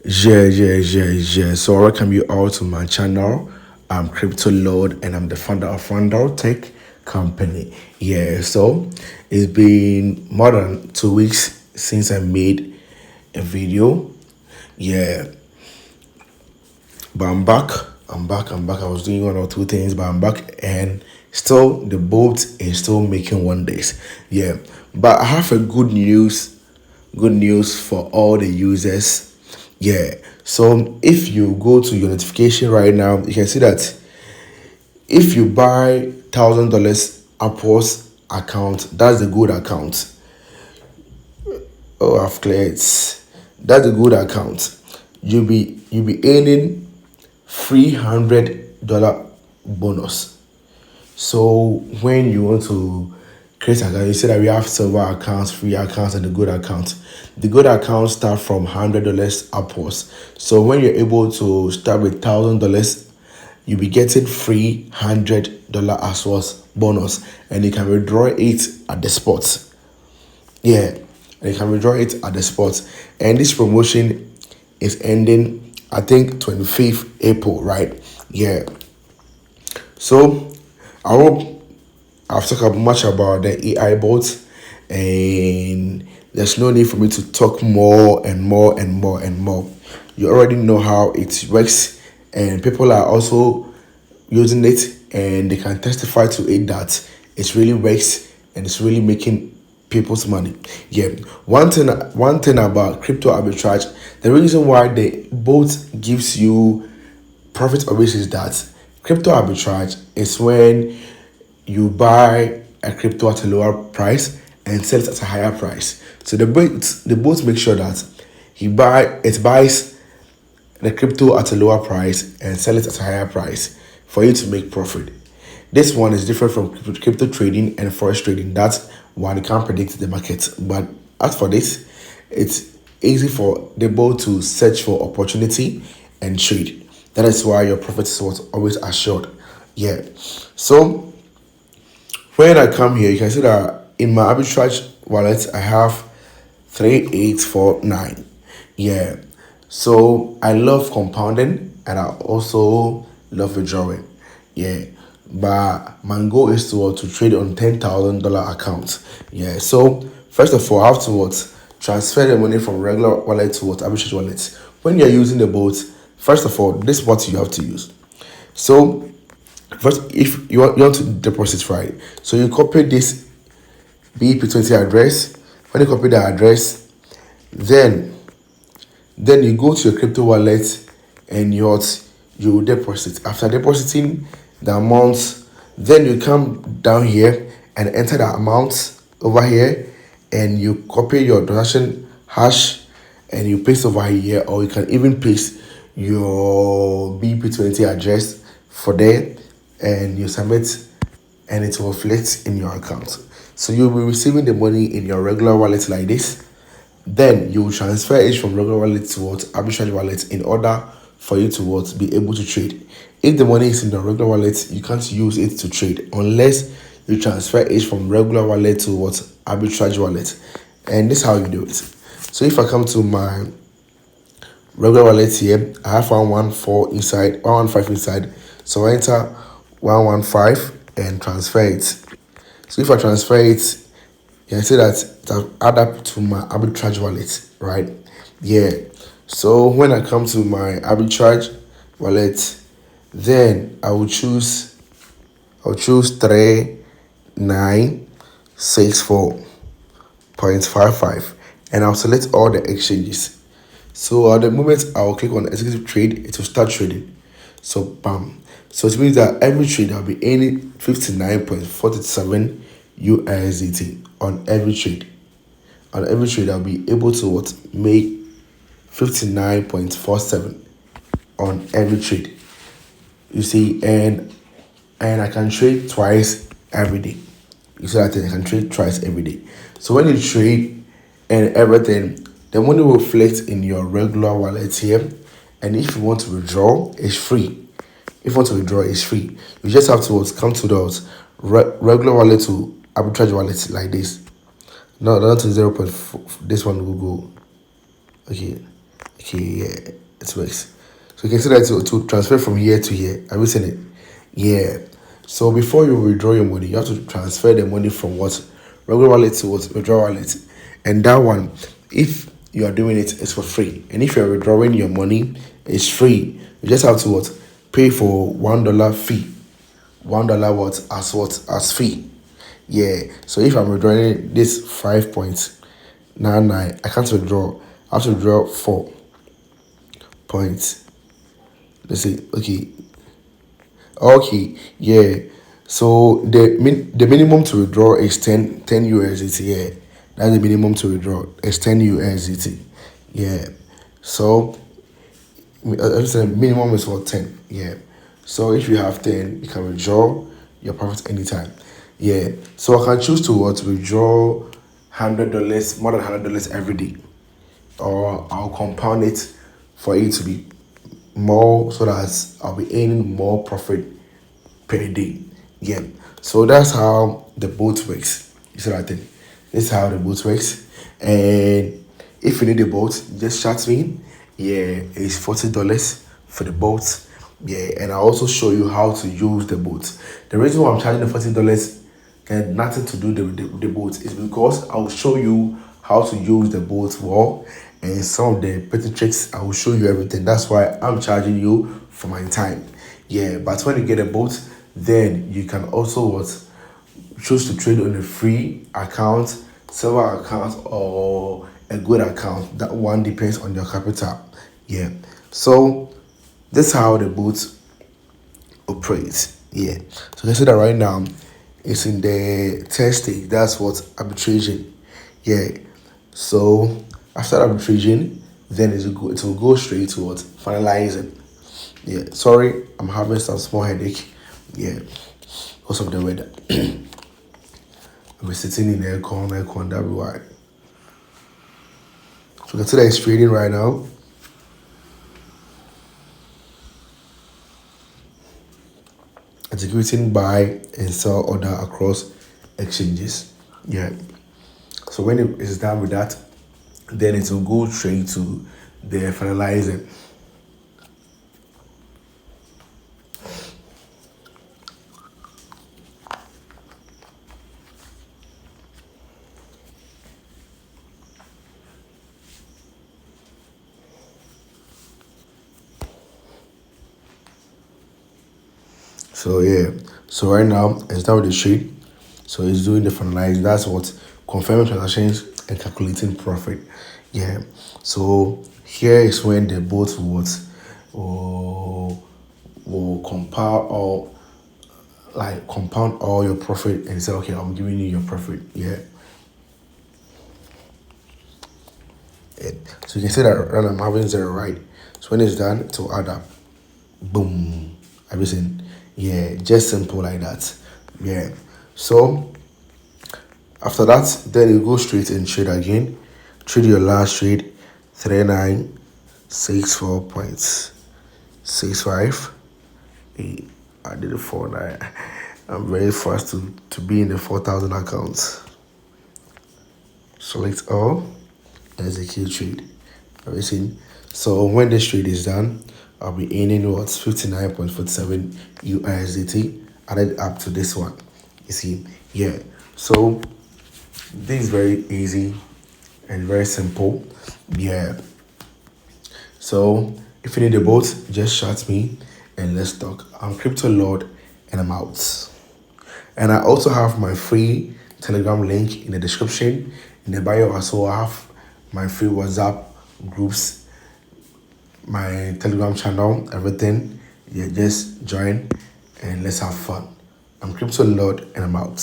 Yeah. So I welcome you all to my channel. I'm Crypto Lord and I'm the founder of Withdrawal Tech Company. So it's been more than 2 weeks since I made a video. Yeah, but I'm back. I'm back. I was doing one or two things, but I'm back and still the boat is still making wonders. Yeah, but I have a good news for all the users. Yeah, so if you go to your notification right now, you can see that if you buy $1,000 Apple's account, that's the good account. Oh, I've cleared. That's a good account. You'll be earning $300 bonus. So when you want to create an account, you say that we have silver accounts, free accounts, and the good account. The good accounts start from $100 upwards. So when you're able to start with $1,000, you'll be getting $300 as well as bonus, and you can withdraw it at the spot. Yeah, and you can withdraw it at the spot. And this promotion is ending, I think, 25th April, right? Yeah. So I hope I've talked much about the AI bots, and there's no need for me to talk more and more and more and more. You already know how it works, and people are also using it, and they can testify to it that it really works and it's really making people's money. Yeah, one thing about crypto arbitrage, the reason why the bot gives you profit always is that crypto arbitrage is when you buy a crypto at a lower price and sell it at a higher price. So the boat makes sure that it buys the crypto at a lower price and sell it at a higher price for you to make profit. This one is different from crypto trading and forex trading. That's one, you can't predict the market. But as for this, it's easy for the boat to search for opportunity and trade. That is why your profit is always assured. Yeah. So when I come here, you can see that in my arbitrage wallet, I have 3849. Yeah. So I love compounding and I also love withdrawing. Yeah. But my goal is to trade on $10,000 accounts. Yeah. So first of all, I have to transfer the money from regular wallet to arbitrage wallet. When you're using the boat, first of all, this is what you have to use. So first, if you want to deposit, right? So you copy this BEP20 address. When you copy the address, then you go to your crypto wallet and you deposit. After depositing the amount, then you come down here and enter the amount over here, and you copy your transaction hash and you paste over here, or you can even paste your BEP20 address for there and you submit, and it will reflect in your account. So you'll be receiving the money in your regular wallet like this. Then you will transfer it from regular wallet to arbitrage wallet in order for you to be able to trade. If the money is in the regular wallet, you can't use it to trade unless you transfer it from regular wallet to arbitrage wallet. And this is how you do it. So if I come to my regular wallet here, I have 114 inside, 115 inside. So I enter 115 and transfer it. So if I transfer it, you can see that it will add up to my arbitrage wallet, right? Yeah. So when I come to my arbitrage wallet, then I'll choose 3964.55 and I'll select all the exchanges. So at the moment I'll click on executive trade, it will start trading. So bam. So it means that every trade I'll be earning 59.47 USDT on every trade. On every trade I'll be able to make 59.47 on every trade. You see, and I can trade twice every day. You see that I can trade twice every day. So when you trade and everything, the money will reflect in your regular wallet here. And if you want to withdraw, it's free. If you want to withdraw, it's free. You just have to come to those regular wallet to arbitrage wallet like this. No, not to 0.4. This one will go. Okay. Okay, yeah, it works. So you can see that to transfer from here to here. Have you seen it? Yeah. So before you withdraw your money, you have to transfer the money from what regular wallet to what withdrawal wallet, and that one, if you are doing it, it's for free. And if you are withdrawing your money, it's free. You just have to pay for $1 fee. $1 as fee. Yeah. So if I'm withdrawing this 5.99, I can't withdraw. I have to withdraw 4 points. Let's see. Okay, yeah. So the minimum to withdraw is 10 USDT. Yeah, that's the minimum to withdraw. It's 10 USDT. Yeah. So I said minimum is for 10. Yeah. So if you have 10, you can withdraw your profits anytime. Yeah. So I can choose to withdraw $100, more than $100 every day, or I'll compound it for it to be more, so that I'll be earning more profit per day. Yeah. So that's how the boat works. You see that thing? This is how the boat works. And if you need a boat, just chat me. Yeah, it's $40 for the boat. Yeah, and I also show you how to use the boat. The reason why I'm charging the $40 got nothing to do with the boat is because I'll show you how to use the boat well, and some of the petty tricks. I will show you everything. That's why I'm charging you for my time. Yeah, but when you get a boat, then you can also choose to trade on a free account, silver account, or a good account. That one depends on your capital. Yeah. So this is how the boat operates. Yeah. So you can see that right now it's in the test stage. That's what arbitraging. Yeah. So after arbitraging, then it will go straight to what finalizing. Yeah. Sorry, I'm having some small headache. Yeah. Because of the weather. We're sitting in aircon, that'll be why. So consider it's trading right now. Executing buy and sell order across exchanges. Yeah. So when it is done with that, then it will go straight to the finalizing. So yeah, so right now it's done with the trade. So it's doing the finalizing. That's what confirming transactions and calculating profit. Yeah. So here is when the both will compile all, like compound all your profit and say, okay, I'm giving you your profit. Yeah. So you can say that right, I'm having zero, right? So when it's done, it will add up. Boom. Everything. Yeah, just simple like that. Yeah. So after that, then you go straight and trade again. Trade your last trade, 3964.65. I did it 49. I'm very fast to be in the 4,000 accounts. Select all, execute trade. Everything. So when this trade is done, I'll be earning 59.47 USDT added up to this one. You see, yeah. So this is very easy and very simple. Yeah. So if you need a boat, just shout me and let's talk. I'm Crypto Lord and I'm out. And I also have my free Telegram link in the description. In the bio, also I have my free WhatsApp groups, my Telegram channel, everything. Yeah, just join and let's have fun. I'm Crypto Lord and I'm out.